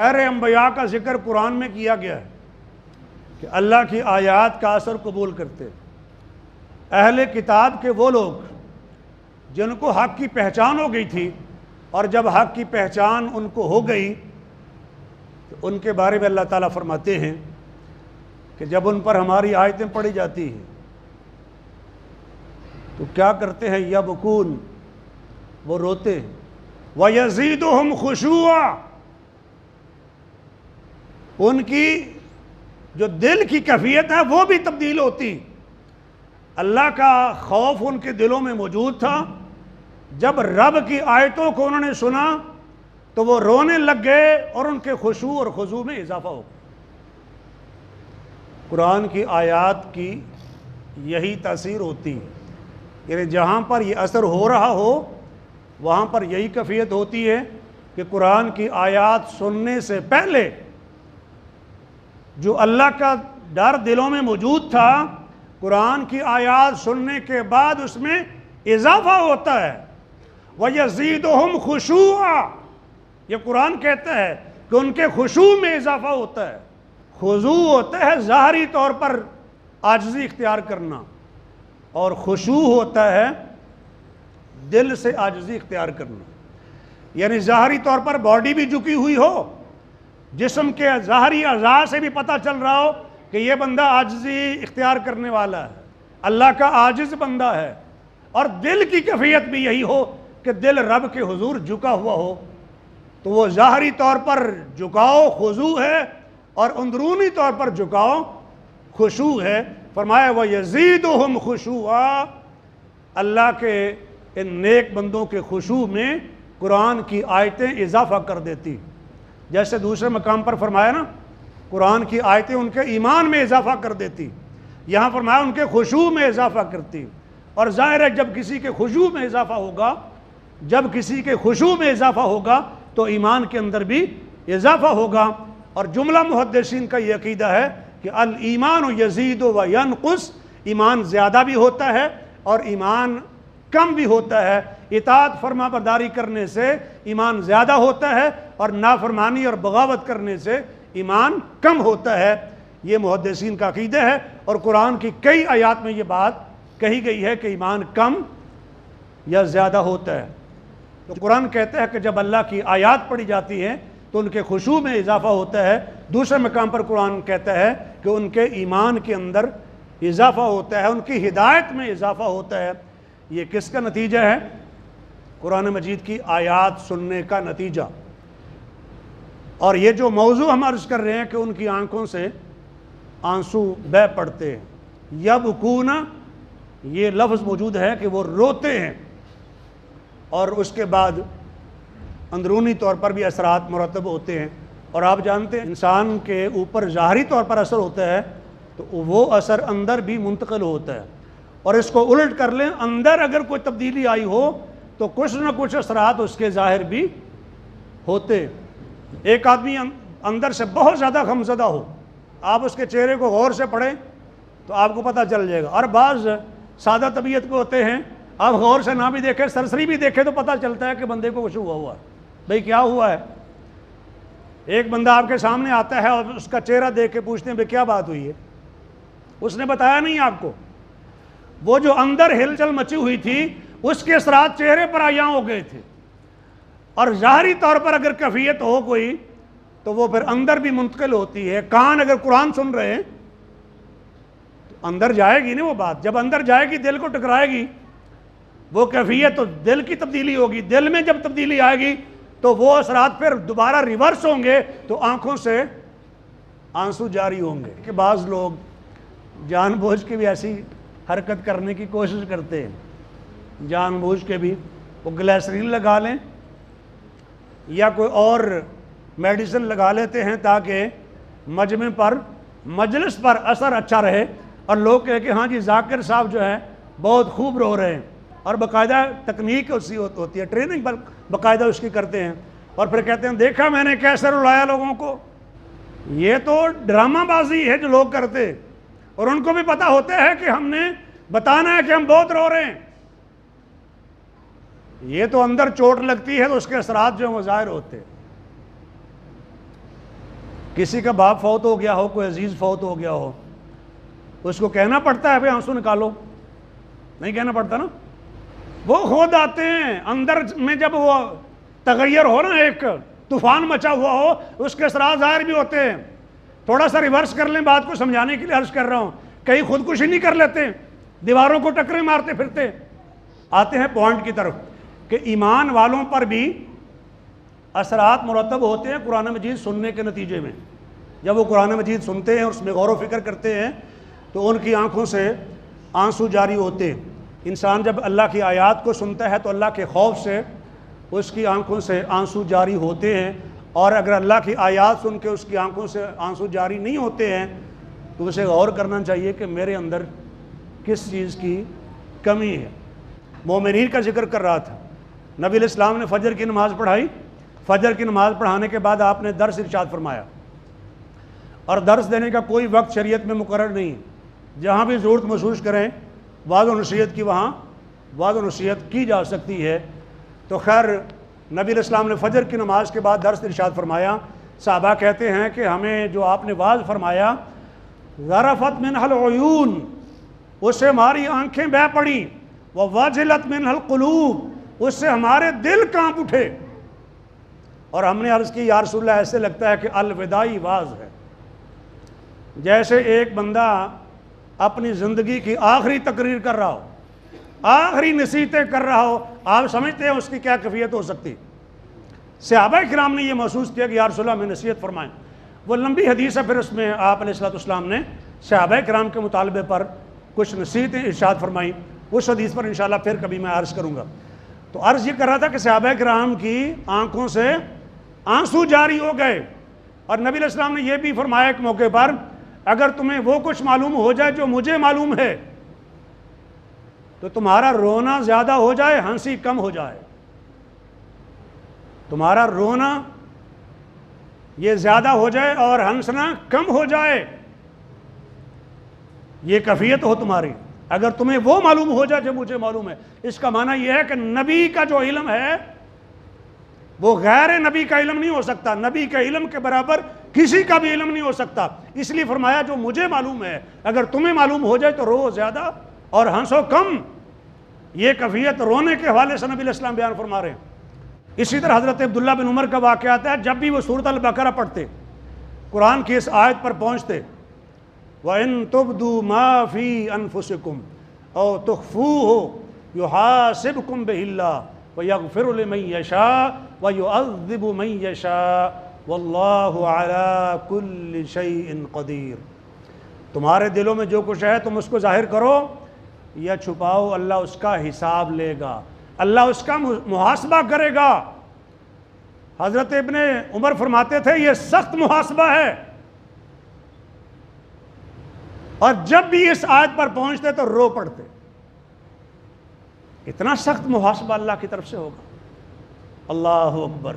غیر انبیاء کا ذکر قرآن میں کیا گیا ہے کہ اللہ کی آیات کا اثر قبول کرتے۔ اہل کتاب کے وہ لوگ جن کو حق کی پہچان ہو گئی تھی، اور جب حق کی پہچان ان کو ہو گئی تو ان کے بارے میں اللہ تعالیٰ فرماتے ہیں کہ جب ان پر ہماری آیتیں پڑھی جاتی ہیں تو کیا کرتے ہیں؟ یبکون، وہ روتے ہیں، وَيَزِيدُهُمْ خُشُوعًا، ان کی جو دل کی کیفیت ہے وہ بھی تبدیل ہوتی۔ اللہ کا خوف ان کے دلوں میں موجود تھا، جب رب کی آیتوں کو انہوں نے سنا تو وہ رونے لگ گئے اور ان کے خشوع اور خضوع میں اضافہ ہو گیا۔ قرآن کی آیات کی یہی تاثیر ہوتی ہے، یعنی جہاں پر یہ اثر ہو رہا ہو وہاں پر یہی کیفیت ہوتی ہے کہ قرآن کی آیات سننے سے پہلے جو اللہ کا ڈر دلوں میں موجود تھا، قرآن کی آیات سننے کے بعد اس میں اضافہ ہوتا ہے۔ وَيَزِيدُهُمْ خُشُوعًا، یہ قرآن کہتا ہے کہ ان کے خشوع میں اضافہ ہوتا ہے۔ خضوع ہوتا ہے ظاہری طور پر عاجزی اختیار کرنا، اور خشوع ہوتا ہے دل سے عاجزی اختیار کرنا، یعنی ظاہری طور پر باڈی بھی جھکی ہوئی ہو، جسم کے ظاہری اعضاء سے بھی پتہ چل رہا ہو کہ یہ بندہ عاجزی اختیار کرنے والا ہے، اللہ کا عاجز بندہ ہے، اور دل کی کیفیت بھی یہی ہو کہ دل رب کے حضور جھکا ہوا ہو، تو وہ ظاہری طور پر جھکاؤ خضوع ہے اور اندرونی طور پر جھکاؤ خشوع ہے۔ فرمایا وَيَزِيدُهُمْ خُشُوعًا، اللہ کے ان نیک بندوں کے خشوع میں قرآن کی آیتیں اضافہ کر دیتی، جیسے دوسرے مقام پر فرمایا نا قرآن کی آیتیں ان کے ایمان میں اضافہ کر دیتی، یہاں فرمایا ان کے خشوع میں اضافہ کرتی۔ اور ظاہر ہے جب کسی کے خشوع میں اضافہ ہوگا، جب کسی کے خشوع میں اضافہ ہوگا تو ایمان کے اندر بھی اضافہ ہوگا۔ اور جملہ محدثین کا یہ عقیدہ ہے کہ الایمان یزید و ینقص، ایمان زیادہ بھی ہوتا ہے اور ایمان کم بھی ہوتا ہے۔ اطاعت فرما برداری کرنے سے ایمان زیادہ ہوتا ہے اور نافرمانی اور بغاوت کرنے سے ایمان کم ہوتا ہے، یہ محدثین کا عقیدہ ہے۔ اور قرآن کی کئی آیات میں یہ بات کہی گئی ہے کہ ایمان کم یا زیادہ ہوتا ہے۔ تو قرآن کہتا ہے کہ جب اللہ کی آیات پڑھی جاتی ہیں تو ان کے خشوع میں اضافہ ہوتا ہے۔ دوسرے مقام پر قرآن کہتا ہے کہ ان کے ایمان کے اندر اضافہ ہوتا ہے، ان کی ہدایت میں اضافہ ہوتا ہے۔ یہ کس کا نتیجہ ہے؟ قرآن مجید کی آیات سننے کا نتیجہ۔ اور یہ جو موضوع ہم عرض کر رہے ہیں کہ ان کی آنکھوں سے آنسو بہہ پڑتے ہیں، یبکون، یہ لفظ موجود ہے کہ وہ روتے ہیں، اور اس کے بعد اندرونی طور پر بھی اثرات مرتب ہوتے ہیں۔ اور آپ جانتے ہیں انسان کے اوپر ظاہری طور پر اثر ہوتا ہے تو وہ اثر اندر بھی منتقل ہوتا ہے۔ اور اس کو الٹ کر لیں، اندر اگر کوئی تبدیلی آئی ہو تو کچھ نہ کچھ اثرات اس کے ظاہر بھی ہوتے۔ ایک آدمی اندر سے بہت زیادہ غمزدہ ہو، آپ اس کے چہرے کو غور سے پڑھیں تو آپ کو پتہ چل جائے گا۔ اور بعض سادہ طبیعت کو ہوتے ہیں، آپ غور سے نہ بھی دیکھیں، سرسری بھی دیکھیں تو پتہ چلتا ہے کہ بندے کو کچھ ہوا ہے۔ بھئی کیا ہوا ہے؟ ایک بندہ آپ کے سامنے آتا ہے اور اس کا چہرہ دیکھ کے پوچھتے ہیں بھئی کیا بات ہوئی ہے، اس نے بتایا نہیں آپ کو، وہ جو اندر ہلچل مچی ہوئی تھی اس کے اثرات چہرے پر عیاں ہو گئے تھے۔ اور ظاہری طور پر اگر کیفیت ہو کوئی تو وہ پھر اندر بھی منتقل ہوتی ہے۔ کان اگر قرآن سن رہے ہیں تو اندر جائے گی نا وہ بات، جب اندر جائے گی دل کو ٹکرائے گی وہ کیفیت، تو دل کی تبدیلی ہوگی۔ دل میں جب تبدیلی آئے گی تو وہ اثرات پھر دوبارہ ریورس ہوں گے تو آنکھوں سے آنسو جاری ہوں گے۔ کہ بعض لوگ جان بوجھ کے بھی ایسی حرکت کرنے کی کوشش کرتے ہیں، جان بوجھ کے بھی وہ گلیسرین لگا لیں یا کوئی اور میڈیسن لگا لیتے ہیں تاکہ مجمع پر، مجلس پر اثر اچھا رہے، اور لوگ کہے کہ ہاں جی ذاکر صاحب جو ہیں بہت خوب رو رہے ہیں، اور باقاعدہ تکنیک اسی ہوتی ہے، ٹریننگ باقاعدہ اس کی کرتے ہیں، اور پھر کہتے ہیں دیکھا میں نے کیسے رلایا لوگوں کو۔ یہ تو ڈرامہ بازی ہے جو لوگ کرتے، اور ان کو بھی پتہ ہوتا ہے کہ ہم نے بتانا ہے کہ ہم بہت رو رہے ہیں۔ یہ تو اندر چوٹ لگتی ہے تو اس کے اثرات جو ہیں وہ ظاہر ہوتے ہیں۔ کسی کا باپ فوت ہو گیا ہو، کوئی عزیز فوت ہو گیا ہو، اس کو کہنا پڑتا ہے بھئی آنسو نکالو؟ نہیں کہنا پڑتا نا، وہ خود آتے ہیں اندر میں. جب وہ تغیر ہو نا، ایک طوفان مچا ہوا ہو، اس کے اثرات ظاہر بھی ہوتے ہیں. تھوڑا سا ریورس کر لیں بات کو سمجھانے کے لیے عرض کر رہا ہوں. کئی خودکشی نہیں کر لیتے، دیواروں کو ٹکریں مارتے پھرتے. آتے ہیں پوائنٹ کی طرف کہ ایمان والوں پر بھی اثرات مرتب ہوتے ہیں قرآن مجید سننے کے نتیجے میں. جب وہ قرآن مجید سنتے ہیں اور اس میں غور و فکر کرتے ہیں تو ان کی آنکھوں سے آنسو جاری ہوتے ہیں. انسان جب اللہ کی آیات کو سنتا ہے تو اللہ کے خوف سے اس کی آنکھوں سے آنسو جاری ہوتے ہیں، اور اگر اللہ کی آیات سن کے اس کی آنکھوں سے آنسو جاری نہیں ہوتے ہیں تو اسے غور کرنا چاہیے کہ میرے اندر کس چیز کی کمی ہے. مومنین کا ذکر کر رہا تھا. نبی علیہ السلام نے فجر کی نماز پڑھائی. فجر کی نماز پڑھانے کے بعد آپ نے درس ارشاد فرمایا، اور درس دینے کا کوئی وقت شریعت میں مقرر نہیں. جہاں بھی ضرورت محسوس کریں وعظ و نصیحت کی، وہاں وعظ و نصیحت کی جا سکتی ہے. تو خیر نبی علیہ السلام نے فجر کی نماز کے بعد درس ارشاد فرمایا. صحابہ کہتے ہیں کہ ہمیں جو آپ نے واعظ فرمایا، ذرفت منها العیون، اس سے ہماری آنکھیں بہہ پڑیں، ووجلت منها القلوب، اس سے ہمارے دل کانپ اٹھے. اور ہم نے عرض کی یا رسول اللہ ایسے لگتا ہے کہ الوداعی واعظ ہے، جیسے ایک بندہ اپنی زندگی کی آخری تقریر کر رہا ہو، آخری نصیحتیں کر رہا ہو. آپ سمجھتے ہیں اس کی کیا کیفیت ہو سکتی. صحابہ کرام نے یہ محسوس کیا کہ یا رسول اللہ ہمیں نصیحت فرمائیں. وہ لمبی حدیث ہے، پھر اس میں آپ علیہ الصلوۃ والسلام نے صحابہ کرام کے مطالبے پر کچھ نصیحتیں ارشاد فرمائیں. اس حدیث پر انشاءاللہ پھر کبھی میں عرض کروں گا. تو عرض یہ کر رہا تھا کہ صحابہ کرام کی آنکھوں سے آنسو جاری ہو گئے. اور نبی علیہ السلام نے یہ بھی فرمایا ایک موقع پر، اگر تمہیں وہ کچھ معلوم ہو جائے جو مجھے معلوم ہے تو تمہارا رونا زیادہ ہو جائے، ہنسی کم ہو جائے. تمہارا رونا یہ زیادہ ہو جائے اور ہنسنا کم ہو جائے، یہ کیفیت ہو تمہاری. اگر تمہیں وہ معلوم ہو جائے جو مجھے معلوم ہے. اس کا معنی یہ ہے کہ نبی کا جو علم ہے وہ غیر نبی کا علم نہیں ہو سکتا. نبی کے علم کے برابر کسی کا بھی علم نہیں ہو سکتا. اس لیے فرمایا جو مجھے معلوم ہے، اگر تمہیں معلوم ہو جائے تو رو زیادہ اور ہنسو کم. یہ کیفیت رونے کے حوالے سے نبی علیہ السلام بیان فرما رہے ہیں. اسی طرح حضرت عبداللہ بن عمر کا واقعہ آتا ہے، جب بھی وہ سورۃ البقرہ پڑھتے، قرآن کی اس آیت پر پہنچتے، وَإِن تُبْدُوا مَا فِي أَنفُسِكُمْ أَوْ تُخْفُوهُ يُحَاسِبْكُمْ بِهِ اللَّهُ وَيَغْفِرُ لِمَن يَشَاءُ وَيُعَذِّبُ مَن يَشَاءُ وَاللَّهُ عَلَى كُلِّ شَيْءٍ قَدِيرٌ. تمہارے دلوں میں جو کچھ ہے تم اس کو ظاہر کرو یا چھپاؤ، اللہ اس کا حساب لے گا، اللہ اس کا محاسبہ کرے گا. حضرت ابن عمر فرماتے تھے یہ سخت محاسبہ ہے، اور جب بھی اس آیت پر پہنچتے تو رو پڑتے. اتنا سخت محاسبہ اللہ کی طرف سے ہوگا. اللہ اکبر.